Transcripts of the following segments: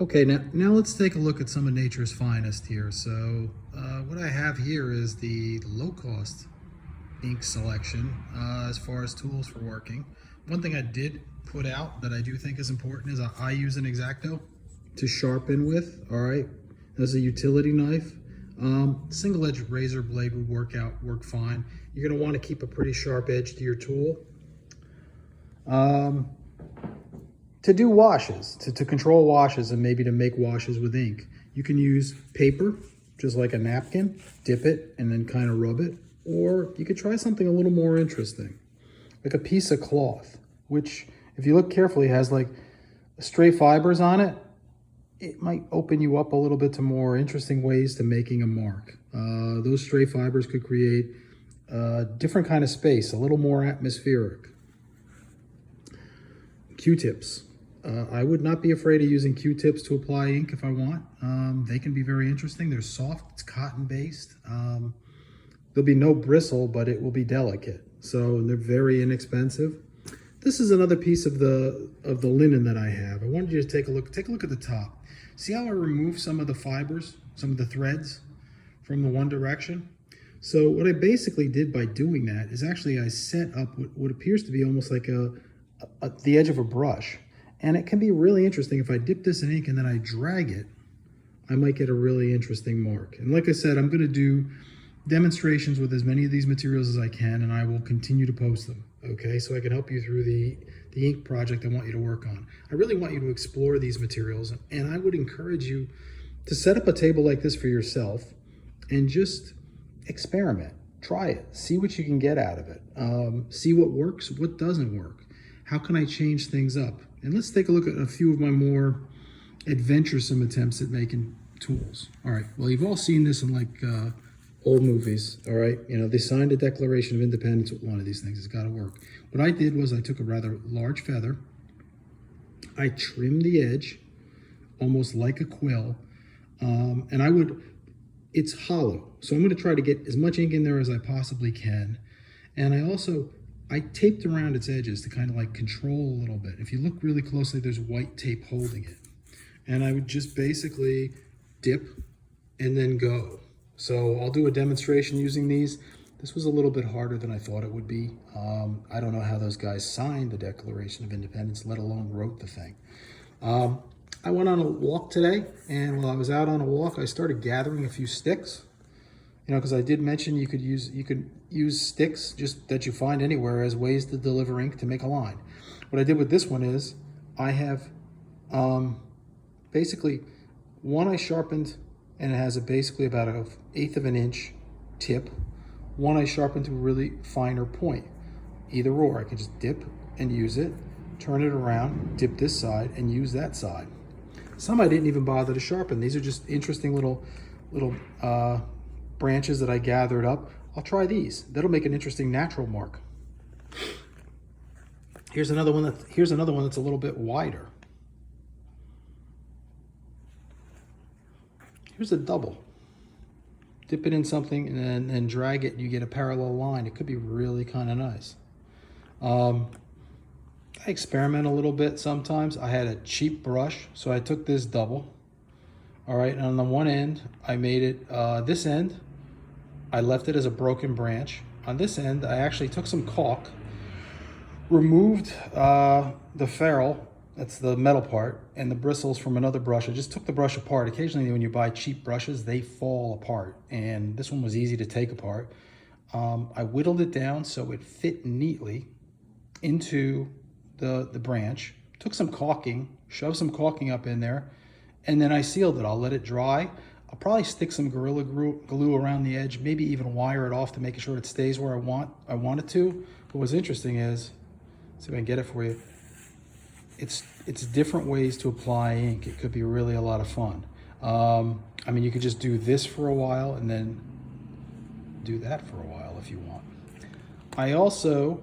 Okay, now let's take a look at some of nature's finest here. So what I have here is the low-cost ink selection as far as tools for working. One thing I did put out that I do think is important is I use an X-Acto to sharpen with, all right? That's a utility knife. Single-edged razor blade would work fine. You're gonna wanna keep a pretty sharp edge to your tool. To do washes, to control washes and maybe to make washes with ink, you can use paper, just like a napkin, dip it and then kind of rub it. Or you could try something a little more interesting, like a piece of cloth, which if you look carefully has like stray fibers on it. It might open you up a little bit to more interesting ways to making a mark. Those stray fibers could create a different kind of space, a little more atmospheric. Q-tips. I would not be afraid of using Q-tips to apply ink if I want. They can be very interesting. They're soft, it's cotton based. There'll be no bristle, but it will be delicate. So they're very inexpensive. This is another piece of the linen that I have. I wanted you to take a look at the top. See how I remove some of the fibers, some of the threads from the one direction? So what I basically did by doing that is actually I set up what appears to be almost like the edge of a brush. And it can be really interesting. If I dip this in ink and then I drag it, I might get a really interesting mark. And like I said, I'm gonna do demonstrations with as many of these materials as I can, and I will continue to post them, okay? So I can help you through the ink project I want you to work on. I really want you to explore these materials, and I would encourage you to set up a table like this for yourself and just experiment, try it, see what you can get out of it, see what works, what doesn't work. How can I change things up? And let's take a look at a few of my more adventuresome attempts at making tools. All right, well, you've all seen this in like old movies, all right? You know, they signed a Declaration of Independence with one of these things. It's got to work. What I did was I took a rather large feather. I trimmed the edge, almost like a quill, and it's hollow. So I'm going to try to get as much ink in there as I possibly can. And I taped around its edges to kind of like control a little bit. If you look really closely, there's white tape holding it. And I would just basically dip and then go. So I'll do a demonstration using these. This was a little bit harder than I thought it would be. I don't know how those guys signed the Declaration of Independence, let alone wrote the thing. I went on a walk today, and while I was out on a walk, I started gathering a few sticks. You know, because I did mention you could use sticks just that you find anywhere as ways to deliver ink to make a line. What I did with this one is I have basically one I sharpened, and it has basically about 1/8 of an inch tip. One I sharpened to a really finer point. Either or, I can just dip and use it, turn it around, dip this side and use that side. Some I didn't even bother to sharpen. These are just interesting little branches that I gathered up. I'll try these. That'll make an interesting natural mark. Here's another one that's a little bit wider. Here's a double. Dip it in something and then drag it, and you get a parallel line. It could be really kind of nice. I experiment a little bit sometimes. I had a cheap brush, so I took this double. All right, and on the one end, I made it, this end, I left it as a broken branch. On this end, I actually took some caulk, removed the ferrule, that's the metal part, and the bristles from another brush. I just took the brush apart. Occasionally when you buy cheap brushes, they fall apart, and this one was easy to take apart. I whittled it down so it fit neatly into the branch, took some caulking, shoved some caulking up in there, and then I sealed it. I'll let it dry. I'll probably stick some Gorilla Glue around the edge, maybe even wire it off to make sure it stays where I want it to. But what's interesting is, see if I can get it for you, it's different ways to apply ink. It could be really a lot of fun. I mean, you could just do this for a while and then do that for a while if you want. I also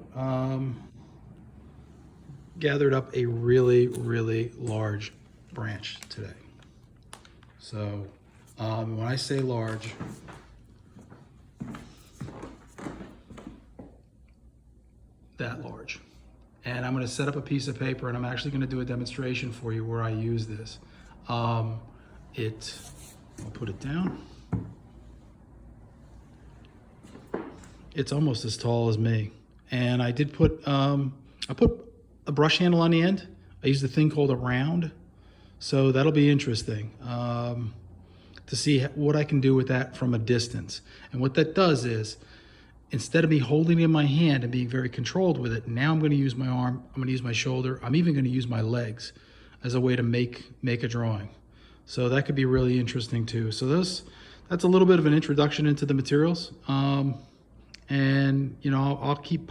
gathered up a really, really large branch today. So when I say large, that large. And I'm going to set up a piece of paper, and I'm actually going to do a demonstration for you where I use this. I'll put it down. It's almost as tall as me. And I did put, I put a brush handle on the end. I used a thing called a round. So that'll be interesting to see what I can do with that from a distance. And what that does is, instead of me holding it in my hand and being very controlled with it, now I'm going to use my arm, I'm going to use my shoulder, I'm even going to use my legs as a way to make a drawing. So that could be really interesting too. So that's a little bit of an introduction into the materials. And you know, I'll keep